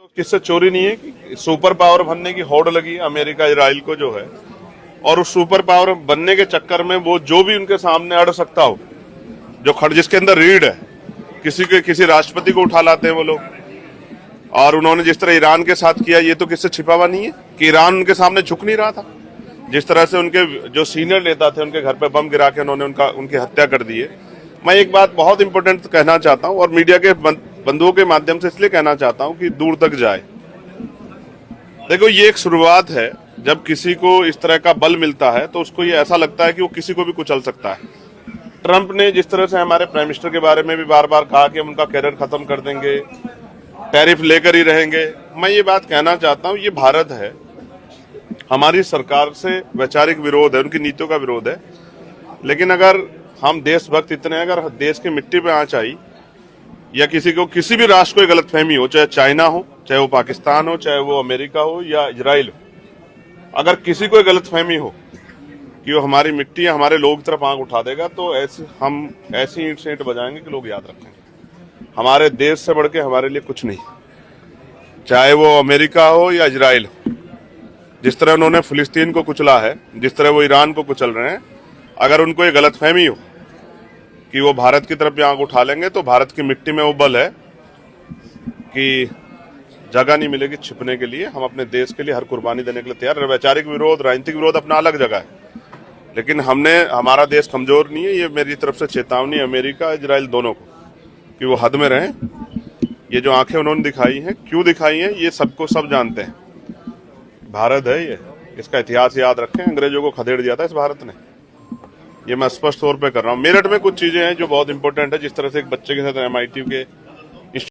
तो किससे चोरी नहीं है कि सुपर पावर बनने की होड़ लगी अमेरिका इजराइल को जो है, और उस सुपर पावर बनने के चक्कर में वो जो भी उनके सामने अड़ सकता हो, जो खड़ जिसके अंदर रीढ़ है, किसी राष्ट्रपति को उठा लाते हैं वो लोग। और उन्होंने जिस तरह ईरान के साथ किया, ये तो किससे छिपा हुआ नहीं है कि ईरान उनके सामने झुक नहीं रहा था। जिस तरह से उनके जो सीनियर नेता थे उनके घर पे बम गिरा के उन्होंने उनकी हत्या कर दी है। मैं एक बात बहुत इंपॉर्टेंट कहना चाहता हूं और मीडिया के बंधुओं के माध्यम से इसलिए कहना चाहता हूं कि दूर तक जाए। देखो, ये एक शुरुआत है। जब किसी को इस तरह का बल मिलता है तो उसको ये ऐसा लगता है कि वो किसी को भी कुचल सकता है। ट्रंप ने जिस तरह से हमारे प्राइम मिनिस्टर के बारे में भी बार बार कहा कि हम उनका कैरियर खत्म कर देंगे, टैरिफ लेकर ही रहेंगे, मैं ये बात कहना चाहता हूं, ये भारत है, हमारी सरकार से वैचारिक विरोध है, उनकी नीतियों का विरोध है। लेकिन अगर हम देशभक्त इतने, अगर देश की मिट्टी पे आंच आई या किसी भी राष्ट्र को गलतफहमी हो, चाहे चाइना हो, चाहे वो पाकिस्तान हो, चाहे वो अमेरिका हो या इजराइल हो, अगर किसी को गलतफहमी हो कि वो हमारी मिट्टी या हमारे लोग की तरफ आंख उठा देगा, तो हम ऐसी ईंट से ईंट बजाएंगे कि लोग याद रखेंगे। हमारे देश से बढ़ के हमारे लिए कुछ नहीं, चाहे वो अमेरिका हो या इजराइल हो। जिस तरह उन्होंने फिलिस्तीन को कुचला है, जिस तरह वो ईरान को कुचल रहे हैं, अगर उनको ये गलतफहमी हो कि वो भारत की तरफ भी आंख उठा लेंगे, तो भारत की मिट्टी में वो बल है कि जगह नहीं मिलेगी छिपने के लिए। हम अपने देश के लिए हर कुर्बानी देने के लिए तैयार। वैचारिक विरोध, राजनीतिक विरोध अपना अलग जगह है, लेकिन हमारा देश कमजोर नहीं है। ये मेरी तरफ से चेतावनी अमेरिका इजराइल दोनों को कि वो हद में रहें। ये जो आंखें उन्होंने दिखाई हैं, क्यों दिखाई हैं, ये सबको सब जानते हैं। भारत है ये, इसका इतिहास याद रखें। अंग्रेजों को खदेड़ दिया था इस भारत ने, ये मैं स्पष्ट तौर पे कर रहा हूँ। मेरठ में कुछ चीजें हैं जो बहुत इंपॉर्टेंट है। जिस तरह से एक बच्चे के साथ MIT के